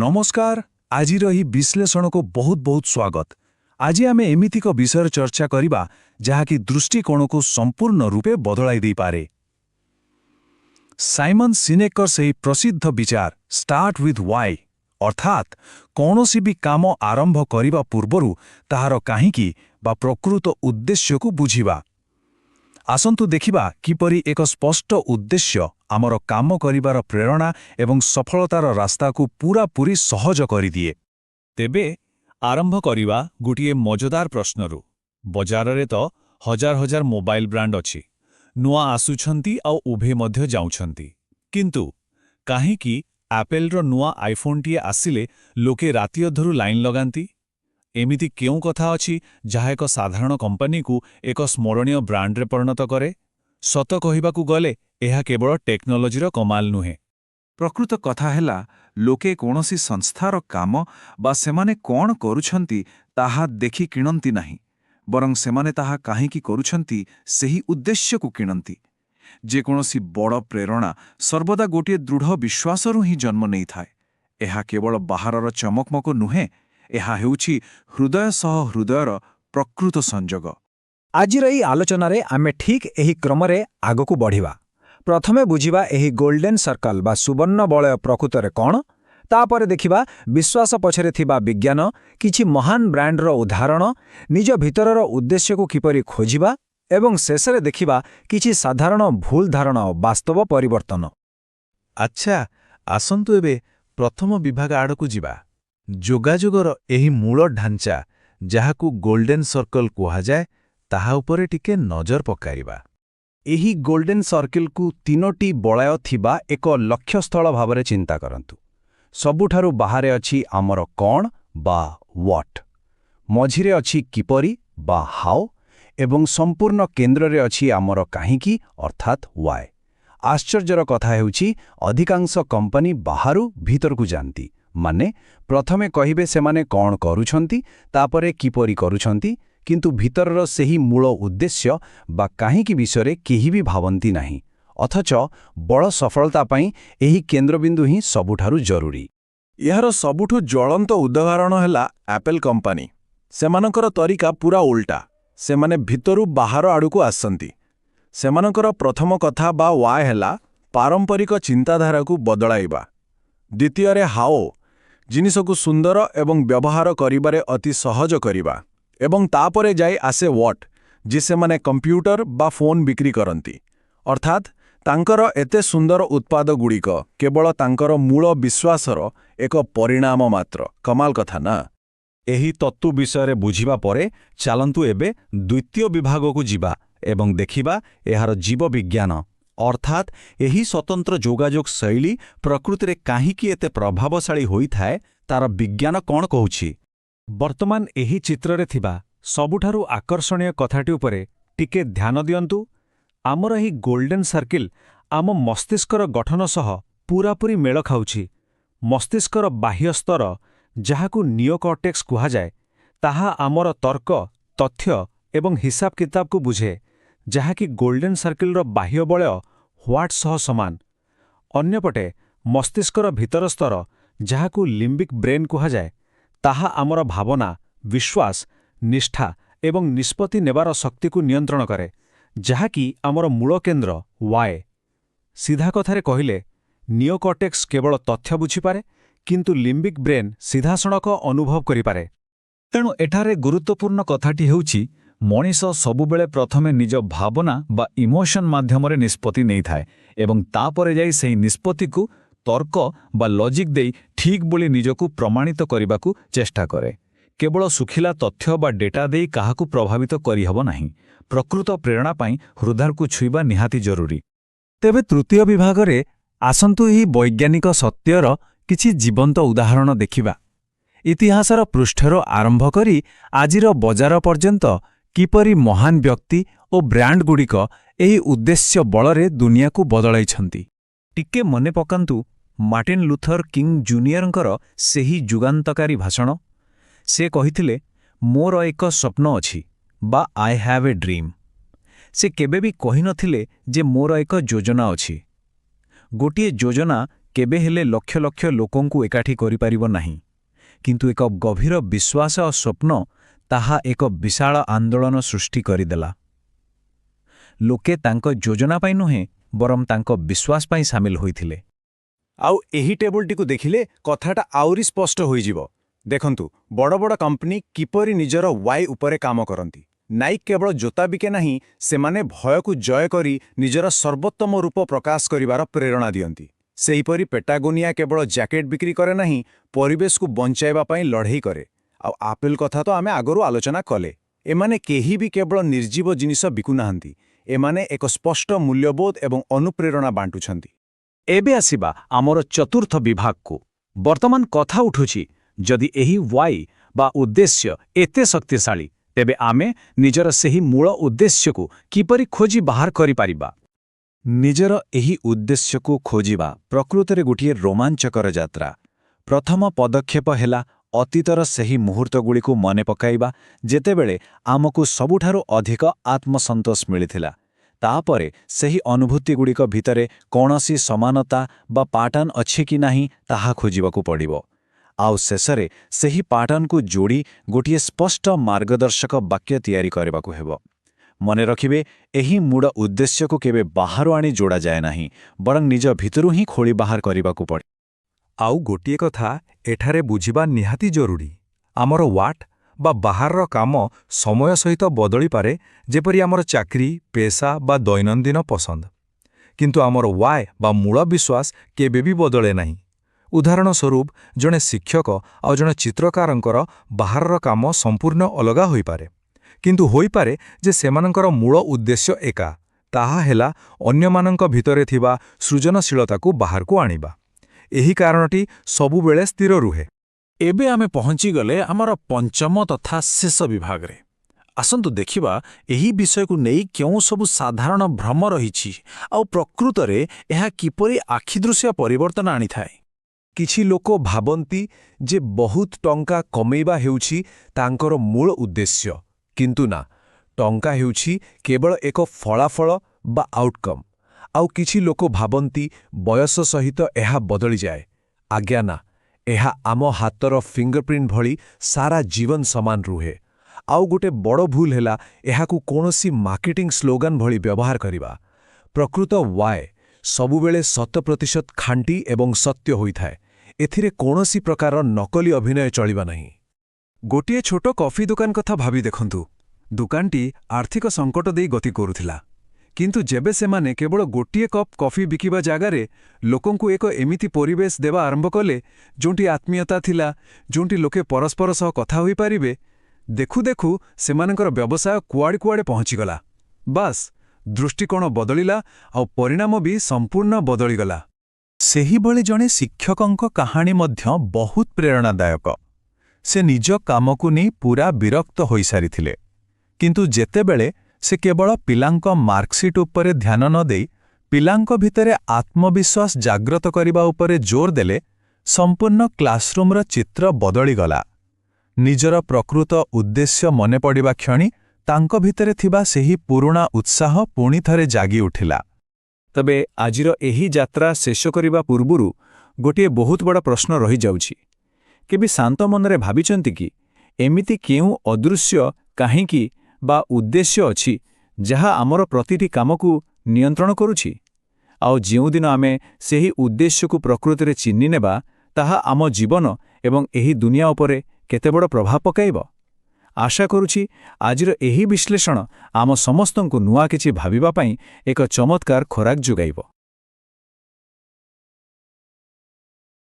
नमस्कार आजिर ही विश्लेषण को बहुत बहुत स्वागत। आज आम एमितिक विषय चर्चा करिबा जहाँकि दृष्टिकोण को संपूर्ण रूपे बदलाई दे पारे। साइमन सिनेकर से प्रसिद्ध विचार स्टार्ट विथ वाई अर्थात कौनसी भी काम आरंभ करिबा पूर्वरु ताहार काहींकी बा प्रकृत उद्देश्य को बुझिबा। आसंतु देखिबा किपरि एक स्पष्ट उद्देश्य आमर काम करिबार प्रेरणा एवं सफलतार रास्ता को पूरा पूरी सहज करिदिए। तेबे आरंभ करिबा गोटिए मजेदार प्रश्नरु। बजाररे तो हजार हजार मोबाइल ब्रांड अछि, नुआ आसुछंती आ उभे मध्य जाउछंती, किंतु काहींकी एप्पलर नुआ आईफोनटीए आसिले लोके राति अधरू लाइन लगांती। एमिति केउ कथा अछि जहा एक साधारण कंपनी को एक स्मरणीय ब्रांड्रे परिणत करे? सत कहिबाकू गले एहा केवल टेक्नोलोजीर कमाल नुहे। प्रकृत कथा हेला लोके कौनसी संस्थार काम बा सेमाने कौन करुछंती ताहा देखि किणंती नाही, बरं सेमाने ताहा काहींकी करुछंती सेही उद्देश्य को किणंती। जे कौनसी बड़ प्रेरणा सर्वदा गोटे दृढ़ विश्वासरु ही जन्म नहीं थाए। एहा केवल बाहरर चमकमक नुहे, एहा हेउछि हृदय सह हृदयर प्रकृत संजोग। आजिर एही आलोचनारे आमे ठीक एही क्रमरे आगकू बढ़िबा। प्रथमे बुझिबा एही गोल्डन सर्कल बा सुवर्ण बलय प्रकृतरे कौन, तापरे देखिबा विश्वास पछरे थिबा विज्ञान, किछि महान ब्रांडर उदाहरण, निज भितरर उद्देश्य को किपरि खोजिबा एवं शेषरे देखिबा किछि साधारण भूल धारणा वास्तव परिवर्तन। अच्छा, आसंतु एबे प्रथम विभाग आड़कू जिबा। जोगाजोगर एही मूल ढांचा जहाकू गोल्डन सर्कल कुहाजाए ताहा उपरे टिके नजर पकाइबा। एही गोल्डन सर्कल को तीनोटी बलय थिबा एक लक्ष्यस्थल भावरे चिंता करंतु। सबुठारु बाहारे अछि आमर कौन बा व्हाट, मझिरे अछि किपरि बा हाउ एवं संपूर्ण केंद्ररे अछि आमर काहींकी अर्थात वाय। आश्चर्यर कथा हेउछि अधिकांश कंपनी बाहारु भीतरकू जानती, माने प्रथमे कहिबे सेमाने कौन करुछंती, तापरे किपरि करुछंती, किंतु भीतरर सेही मूल उद्देश्य बा काहींकी विषୟରେ केही भी भावंती नाही। अथच बड़ सफलता पाई एही केंद्रबिंदु ही सबुठारु जरूरी। यार सबुठु ज्वलंत उदाहरण हेला एप्पल कंपनी। सेमानकर तरीका पूरा उल्टा। सेमाने भितरु बाहर आड़कू आसंती। सेमानकर प्रथम कथा बा वाय हेला पारंपरिक चिंताधारा को बदलाइबा। द्वितीय हाओ जिनिसकु सुंदर एवं व्यवहार करिबारे अति सहज करिबा, एवं तापरे जाई आसे व्हाट, जिसे माने कंप्यूटर बा फोन बिक्री करंती। अर्थात तांकर एते सुंदर उत्पाद गुड़िक केवल तांकर मूल विश्वासर एक परिणाम मात्र। कमाल कथा ना। एही तत्व विषय बुझिबा परे चालंतु एबे द्वितीय विभाग को जिबा एवं देखिबा एहार जीव विज्ञान अर्थात एही स्वतंत्र जोगाजोग शैली प्रकृतिरे काहींकी एते प्रभावशाली होइथाए तार विज्ञान कौन कहूछि। वर्तमान एही चित्ररे थिबा सबुठारु आकर्षणीय कथाटी उपरे टिके ध्यान दियंतु। आमर एही गोल्डन सर्किल आम मस्तिष्कर गठन सह पूरापूरी मेल खाउछि। मस्तिष्कर बाह्य स्तर जहाकू नियोकॉर्टेक्स कुहाजाए, ताहा आमर तर्क, तथ्य एवं हिसाब किताब को बुझे, जहाकि गोल्डन सर्किलर बाह्य बलय व्हाट सह समान। अन्यपटे मस्तिष्कर भीतर स्तर जहाकू लिम्बिक ब्रेन कुहाजाए, ताहा आमर भावना, विश्वास, निष्ठा एवं निष्पत्ति नेबार शक्ति को नियंत्रण करे, जहाकि आमर मूल केंद्र वाय। सीधा कथारे कहिले नियोकॉर्टेक्स केवल तथ्य बुझिपारे, किंतु लिम्बिक ब्रेन सीधासणक अनुभव करिपारे। तेणु एठारे गुरुत्वपूर्ण कथाटी हेउछि मनीष सबुबेले प्रथमे निज भावना बा इमोशन माध्यमरे निष्पत्ति नहीं थाए एवं तापरे जाई सेही निष्पत्ति को तर्क बा लॉजिक देई ठीक बोली निजको प्रमाणित करिबाकू चेष्टा करे। केवल सुखिला तथ्य बा डेटा देई काहाकू प्रभावित करिहब नाही। प्रकृत प्रेरणा पाई हृदय को छुईबा निहाती जरूरी। तेबे तृतीय विभागरे आसंतु एही वैज्ञानिक सत्यर किछि जीवंत उदाहरण देखिबा। इतिहासर पृष्ठर आरंभ करी आजिर बजार पर्यंत किपरि महान व्यक्ति और ब्रांड गुड़िक एही उद्देश्य बलरे दुनिया को बदलाइछंती। टिके मने पकांतु मार्टिन लूथर किंग जूनियरंकर सेही जुगांतकारी भाषण। से कहिथिले, मोर एक स्वप्न अछि बा आई हैव ए ड्रीम। से केबे भी कहि नथिले जे मोर एक योजना अछि। गोटिए योजना କେବେ ହେଲେ ଲକ୍ଷ ଲକ୍ଷ ଲୋକଙ୍କୁ ଏକାଠି କରିପାରିବ ନାହିଁ, କିନ୍ତୁ ଏକ ଗଭୀର ବିଶ୍ୱାସ ଓ ସ୍ୱପ୍ନ ତାହା ଏକ ବିଶାଳ ଆନ୍ଦୋଳନ ସୃଷ୍ଟି କରିଦେଲା। ଲୋକେ ତାଙ୍କ ଯୋଜନା ପାଇଁ ନୁହେଁ, ବରଂ ତାଙ୍କ ବିଶ୍ୱାସ ପାଇଁ ସାମିଲ ହୋଇଥିଲେ। ଆଉ ଏହି ଟେବୁଲଟିକୁ ଦେଖିଲେ କଥାଟା ଆହୁରି ସ୍ପଷ୍ଟ ହୋଇଯିବ। ଦେଖନ୍ତୁ, ବଡ଼ ବଡ଼ କମ୍ପାନୀ କିପରି ନିଜର ୱାଇ ଉପରେ କାମ କରନ୍ତି। ନାଇକ୍ କେବଳ ଜୋତା ବିକେ ନାହିଁ, ସେମାନେ ଭୟକୁ ଜୟ କରି ନିଜର ସର୍ବୋତ୍ତମ ରୂପ ପ୍ରକାଶ କରିବାର ପ୍ରେରଣା ଦିଅନ୍ତି। ସେହିପରି ପେଟାଗୋନିଆ କେବଳ ଜ୍ୟାକେଟ୍ ବିକ୍ରି କରେ ନାହିଁ, ପରିବେଶକୁ ବଞ୍ଚାଇବା ପାଇଁ ଲଢ଼େଇ କରେ। ଆଉ ଆପେଲ୍ କଥା ତ ଆମେ ଆଗରୁ ଆଲୋଚନା କଲେ। ଏମାନେ କେହି ବି କେବଳ ନିର୍ଜୀବ ଜିନିଷ ବିକୁନାହାନ୍ତି, ଏମାନେ ଏକ ସ୍ପଷ୍ଟ ମୂଲ୍ୟବୋଧ ଏବଂ ଅନୁପ୍ରେରଣା ବାଣ୍ଟୁଛନ୍ତି। ଏବେ ଆସିବା ଆମର ଚତୁର୍ଥ ବିଭାଗକୁ। ବର୍ତ୍ତମାନ କଥା ଉଠୁଛି, ଯଦି ଏହି ୱାଇ ବା ଉଦ୍ଦେଶ୍ୟ ଏତେ ଶକ୍ତିଶାଳୀ, ତେବେ ଆମେ ନିଜର ସେହି ମୂଳ ଉଦ୍ଦେଶ୍ୟକୁ କିପରି ଖୋଜି ବାହାର କରିପାରିବା? ନିଜର ଏହି ଉଦ୍ଦେଶ୍ୟକୁ ଖୋଜିବା ପ୍ରକୃତରେ ଗୋଟିଏ ରୋମାଞ୍ଚକର ଯାତ୍ରା। ପ୍ରଥମ ପଦକ୍ଷେପ ହେଲା ଅତୀତର ସେହି ମୁହୂର୍ତ୍ତଗୁଡ଼ିକୁ ମନେ ପକାଇବା, ଯେତେବେଳେ ଆମକୁ ସବୁଠାରୁ ଅଧିକ ଆତ୍ମସନ୍ତୋଷ ମିଳିଥିଲା। ତାପରେ ସେହି ଅନୁଭୂତିଗୁଡ଼ିକ ଭିତରେ କୌଣସି ସମାନତା ବା ପାଟର୍ନ ଅଛି କି ନାହିଁ ତାହା ଖୋଜିବାକୁ ପଡ଼ିବ। ଆଉ ଶେଷରେ ସେହି ପାଟର୍ନକୁ ଯୋଡ଼ି ଗୋଟିଏ ସ୍ପଷ୍ଟ ମାର୍ଗଦର୍ଶକ ବାକ୍ୟ ତିଆରି କରିବାକୁ ହେବ। ମନେ ରଖିବେ, ଏହି ମୂଳ ଉଦ୍ଦେଶ୍ୟକୁ କେବେ ବାହାରୁ ଆଣି ଯୋଡ଼ାଯାଏ ନାହିଁ, ବରଂ ନିଜ ଭିତରୁ ହିଁ ଖୋଳି ବାହାର କରିବାକୁ ପଡ଼େ। ଆଉ ଗୋଟିଏ କଥା ଏଠାରେ ବୁଝିବା ନିହାତି ଜରୁରୀ, ଆମର ୱାଟ୍ ବା ବାହାରର କାମ ସମୟ ସହିତ ବଦଳିପାରେ, ଯେପରି ଆମର ଚାକିରି, ପେସା ବା ଦୈନନ୍ଦିନ ପସନ୍ଦ। କିନ୍ତୁ ଆମର ୱାଏ ବା ମୂଳ ବିଶ୍ୱାସ କେବେ ବି ବଦଳେ ନାହିଁ। ଉଦାହରଣ ସ୍ୱରୂପ, ଜଣେ ଶିକ୍ଷକ ଆଉ ଜଣେ ଚିତ୍ରକାରଙ୍କର ବାହାରର କାମ ସମ୍ପୂର୍ଣ୍ଣ ଅଲଗା ହୋଇପାରେ, କିନ୍ତୁ ହୋଇପାରେ ଯେ ସେମାନଙ୍କର ମୂଳ ଉଦ୍ଦେଶ୍ୟ ଏକା, ତାହା ହେଲା ଅନ୍ୟମାନଙ୍କ ଭିତରେ ଥିବା ସୃଜନଶୀଳତାକୁ ବାହାରକୁ ଆଣିବା। ଏହି କାରଣଟି ସବୁବେଳେ ସ୍ଥିର ରୁହେ। ଏବେ ଆମେ ପହଞ୍ଚିଗଲେ ଆମର ପଞ୍ଚମ ତଥା ଶେଷ ବିଭାଗରେ। ଆସନ୍ତୁ ଦେଖିବା ଏହି ବିଷୟକୁ ନେଇ କେଉଁ ସବୁ ସାଧାରଣ ଭ୍ରମ ରହିଛି ଆଉ ପ୍ରକୃତରେ ଏହା କିପରି ଆଖିଦୃଶିଆ ପରିବର୍ତ୍ତନ ଆଣିଥାଏ। କିଛି ଲୋକ ଭାବନ୍ତି ଯେ ବହୁତ ଟଙ୍କା କମେଇବା ହେଉଛି ତାଙ୍କର ମୂଳ ଉଦ୍ଦେଶ୍ୟ, କିନ୍ତୁ ନା, ଟଙ୍କା ହେଉଛି କେବଳ ଏକ ଫଳାଫଳ ବା ଆଉଟକମ୍। ଆଉ କିଛି ଲୋକ ଭାବନ୍ତି ବୟସ ସହିତ ଏହା ବଦଳିଯାଏ। ଆଜ୍ଞା ନା, ଏହା ଆମ ହାତର ଫିଙ୍ଗରପ୍ରିଣ୍ଟ ଭଳି ସାରା ଜୀବନ ସମାନ ରୁହେ। ଆଉ ଗୋଟେ ବଡ଼ ଭୁଲ ହେଲା ଏହାକୁ କୌଣସି ମାର୍କେଟିଂ ସ୍ଲୋଗାନ ଭଳି ବ୍ୟବହାର କରିବା। ପ୍ରକୃତ ୱାଏ ସବୁବେଳେ 100% ଖାଣ୍ଟି ଏବଂ ସତ୍ୟ ହୋଇଥାଏ। ଏଥିରେ କୌଣସି ପ୍ରକାର ନକଲି ଅଭିନୟ ଚଳିବା ନାହିଁ। ଗୋଟିଏ ଛୋଟ କଫି ଦୋକାନ କଥା ଭାବି ଦେଖନ୍ତୁ। ଦୋକାନଟି ଆର୍ଥିକ ସଙ୍କଟ ଦେଇ ଗତି କରୁଥିଲା, କିନ୍ତୁ ଯେବେ ସେମାନେ କେବଳ ଗୋଟିଏ କପ୍ କଫି ବିକିବା ଜାଗାରେ ଲୋକଙ୍କୁ ଏକ ଏମିତି ପରିବେଶ ଦେବା ଆରମ୍ଭ କଲେ, ଯେଉଁଠି ଆତ୍ମୀୟତା ଥିଲା, ଯେଉଁଠି ଲୋକେ ପରସ୍ପର ସହ କଥା ହୋଇପାରିବେ, ଦେଖୁ ଦେଖୁ ସେମାନଙ୍କର ବ୍ୟବସାୟ କୁଆଡ଼େ କୁଆଡ଼େ ପହଞ୍ଚିଗଲା। ବାସ୍, ଦୃଷ୍ଟିକୋଣ ବଦଳିଲା ଆଉ ପରିଣାମ ବି ସମ୍ପୂର୍ଣ୍ଣ ବଦଳିଗଲା। ସେହିଭଳି ଜଣେ ଶିକ୍ଷକଙ୍କ କାହାଣୀ ମଧ୍ୟ ବହୁତ ପ୍ରେରଣାଦାୟକ। ସେ ନିଜ କାମକୁ ନେଇ ପୂରା ବିରକ୍ତ ହୋଇସାରିଥିଲେ, କିନ୍ତୁ ଯେତେବେଳେ ସେ କେବଳ ପିଲାଙ୍କ ମାର୍କସିଟ୍ ଉପରେ ଧ୍ୟାନ ନ ଦେଇ ପିଲାଙ୍କ ଭିତରେ ଆତ୍ମବିଶ୍ୱାସ ଜାଗ୍ରତ କରିବା ଉପରେ ଜୋର ଦେଲେ, ସମ୍ପୂର୍ଣ୍ଣ କ୍ଲାସରୁମ୍ର ଚିତ୍ର ବଦଳିଗଲା। ନିଜର ପ୍ରକୃତ ଉଦ୍ଦେଶ୍ୟ ମନେ ପଡ଼ିବା କ୍ଷଣି ତାଙ୍କ ଭିତରେ ଥିବା ସେହି ପୁରୁଣା ଉତ୍ସାହ ପୁଣି ଥରେ ଜାଗି ଉଠିଲା। ତେବେ ଆଜିର ଏହି ଯାତ୍ରା ଶେଷ କରିବା ପୂର୍ବରୁ ଗୋଟିଏ ବହୁତ ବଡ଼ ପ୍ରଶ୍ନ ରହିଯାଉଛି। କେବେ ଶାନ୍ତ ମନରେ ଭାବିଛନ୍ତି କି ଏମିତି କେଉଁ ଅଦୃଶ୍ୟ କାହିଁକି ବା ଉଦ୍ଦେଶ୍ୟ ଅଛି ଯାହା ଆମର ପ୍ରତିଟି କାମକୁ ନିୟନ୍ତ୍ରଣ କରୁଛି? ଆଉ ଯେଉଁଦିନ ଆମେ ସେହି ଉଦ୍ଦେଶ୍ୟକୁ ପ୍ରକୃତରେ ଚିହ୍ନିନେବା, ତାହା ଆମ ଜୀବନ ଏବଂ ଏହି ଦୁନିଆ ଉପରେ କେତେ ବଡ଼ ପ୍ରଭାବ ପକାଇବ? ଆଶା କରୁଛି ଆଜିର ଏହି ବିଶ୍ଳେଷଣ ଆମ ସମସ୍ତଙ୍କୁ ନୂଆ କିଛି ଭାବିବା ପାଇଁ ଏକ ଚମତ୍କାର ଖୋରାକ ଯୋଗାଇବ।